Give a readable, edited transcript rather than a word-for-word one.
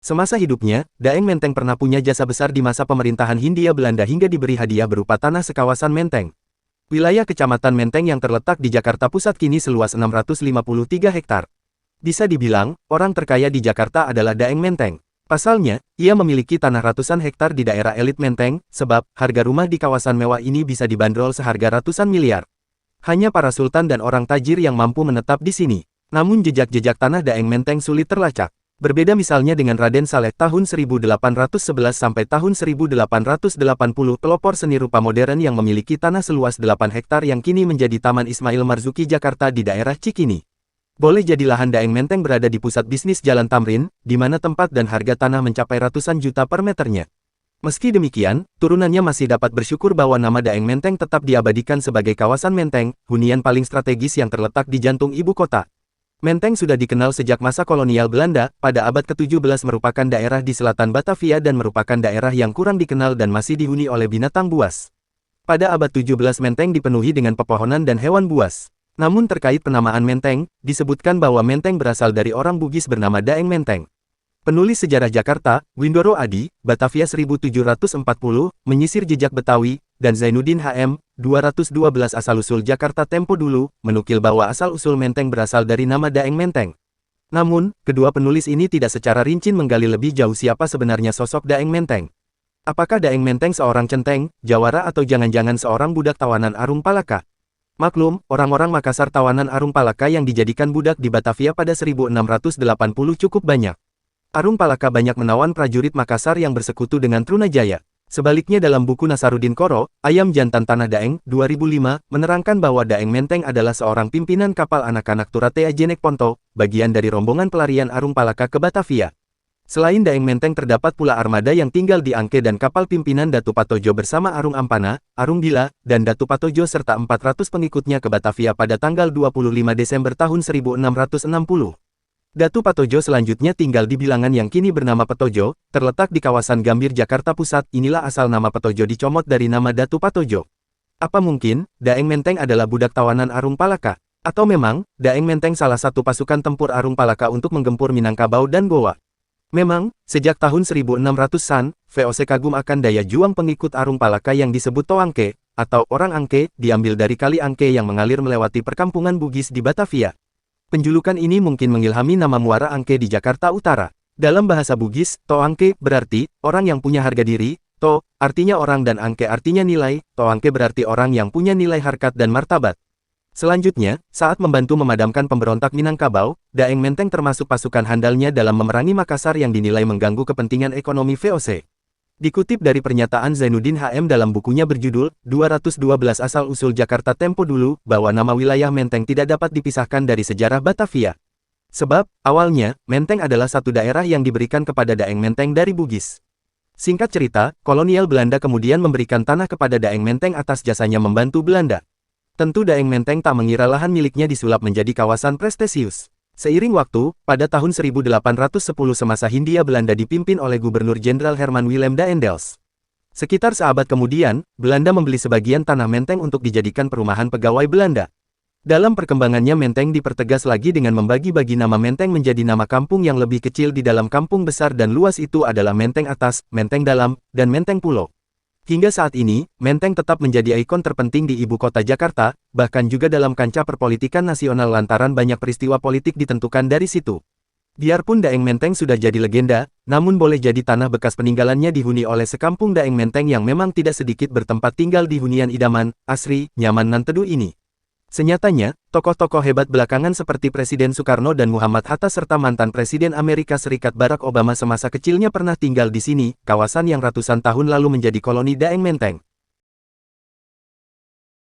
Semasa hidupnya, Daeng Menteng pernah punya jasa besar di masa pemerintahan Hindia Belanda hingga diberi hadiah berupa tanah sekawasan Menteng. Wilayah Kecamatan Menteng yang terletak di Jakarta Pusat kini seluas 653 hektar. Bisa dibilang, orang terkaya di Jakarta adalah Daeng Menteng. Pasalnya, ia memiliki tanah ratusan hektar di daerah elit Menteng, sebab harga rumah di kawasan mewah ini bisa dibanderol seharga ratusan miliar. Hanya para sultan dan orang tajir yang mampu menetap di sini. Namun jejak-jejak tanah Daeng Menteng sulit terlacak. Berbeda misalnya dengan Raden Saleh tahun 1811 sampai tahun 1880, pelopor seni rupa modern yang memiliki tanah seluas 8 hektar yang kini menjadi Taman Ismail Marzuki Jakarta di daerah Cikini. Boleh jadi lahan Daeng Menteng berada di pusat bisnis Jalan Tamrin, di mana tempat dan harga tanah mencapai ratusan juta per meternya. Meski demikian, turunannya masih dapat bersyukur bahwa nama Daeng Menteng tetap diabadikan sebagai kawasan Menteng, hunian paling strategis yang terletak di jantung ibu kota. Menteng sudah dikenal sejak masa kolonial Belanda, pada abad ke-17 merupakan daerah di selatan Batavia dan merupakan daerah yang kurang dikenal dan masih dihuni oleh binatang buas. Pada abad 17 Menteng dipenuhi dengan pepohonan dan hewan buas. Namun terkait penamaan Menteng, disebutkan bahwa Menteng berasal dari orang Bugis bernama Daeng Menteng. Penulis sejarah Jakarta, Windoro Adi, Batavia 1740, menyisir jejak Betawi, dan Zainuddin HM, 212 asal-usul Jakarta tempo dulu, menukil bahwa asal-usul Menteng berasal dari nama Daeng Menteng. Namun, kedua penulis ini tidak secara rinci menggali lebih jauh siapa sebenarnya sosok Daeng Menteng. Apakah Daeng Menteng seorang centeng, jawara atau jangan-jangan seorang budak tawanan Arung Palaka? Maklum, orang-orang Makassar tawanan Arung Palaka yang dijadikan budak di Batavia pada 1680 cukup banyak. Arung Palaka banyak menawan prajurit Makassar yang bersekutu dengan Trunajaya. Sebaliknya dalam buku Nasaruddin Koro, Ayam Jantan Tanah Daeng, 2005, menerangkan bahwa Daeng Menteng adalah seorang pimpinan kapal anak-anak Turatea Jenek Ponto, bagian dari rombongan pelarian Arung Palaka ke Batavia. Selain Daeng Menteng terdapat pula armada yang tinggal di Angke dan kapal pimpinan Datu Patojo bersama Arung Ampana, Arung Dila, dan Datu Patojo serta 400 pengikutnya ke Batavia pada tanggal 25 Desember tahun 1660. Datu Patojo selanjutnya tinggal di bilangan yang kini bernama Petojo, terletak di kawasan Gambir Jakarta Pusat. Inilah asal nama Petojo dicomot dari nama Datu Patojo. Apa mungkin, Daeng Menteng adalah budak tawanan Arung Palaka? Atau memang, Daeng Menteng salah satu pasukan tempur Arung Palaka untuk menggempur Minangkabau dan Goa? Memang, sejak tahun 1600-an, VOC kagum akan daya juang pengikut Arung Palaka yang disebut Toangke, atau orang Angke, diambil dari kali Angke yang mengalir melewati perkampungan Bugis di Batavia. Penjulukan ini mungkin mengilhami nama Muara Angke di Jakarta Utara. Dalam bahasa Bugis, Toangke berarti orang yang punya harga diri, To artinya orang dan Angke artinya nilai, Toangke berarti orang yang punya nilai harkat dan martabat. Selanjutnya, saat membantu memadamkan pemberontak Minangkabau, Daeng Menteng termasuk pasukan handalnya dalam memerangi Makassar yang dinilai mengganggu kepentingan ekonomi VOC. Dikutip dari pernyataan Zainuddin HM dalam bukunya berjudul 212 Asal-Usul Jakarta Tempo Dulu, bahwa nama wilayah Menteng tidak dapat dipisahkan dari sejarah Batavia. Sebab, awalnya, Menteng adalah satu daerah yang diberikan kepada Daeng Menteng dari Bugis. Singkat cerita, kolonial Belanda kemudian memberikan tanah kepada Daeng Menteng atas jasanya membantu Belanda. Tentu Daeng Menteng tak mengira lahan miliknya disulap menjadi kawasan prestisius. Seiring waktu, pada tahun 1810 semasa Hindia Belanda dipimpin oleh Gubernur Jenderal Herman Willem Daendels. Sekitar seabad kemudian, Belanda membeli sebagian tanah Menteng untuk dijadikan perumahan pegawai Belanda. Dalam perkembangannya Menteng dipertegas lagi dengan membagi-bagi nama Menteng menjadi nama kampung yang lebih kecil di dalam kampung besar dan luas itu adalah Menteng Atas, Menteng Dalam, dan Menteng Pulo. Hingga saat ini, Menteng tetap menjadi ikon terpenting di ibu kota Jakarta, bahkan juga dalam kancah perpolitikan nasional lantaran banyak peristiwa politik ditentukan dari situ. Biarpun Daeng Menteng sudah jadi legenda, namun boleh jadi tanah bekas peninggalannya dihuni oleh sekampung Daeng Menteng yang memang tidak sedikit bertempat tinggal di hunian idaman, asri, nyaman nan teduh ini. Senyatanya, tokoh-tokoh hebat belakangan seperti Presiden Soekarno dan Muhammad Hatta serta mantan Presiden Amerika Serikat Barack Obama semasa kecilnya pernah tinggal di sini, kawasan yang ratusan tahun lalu menjadi koloni Daeng Menteng.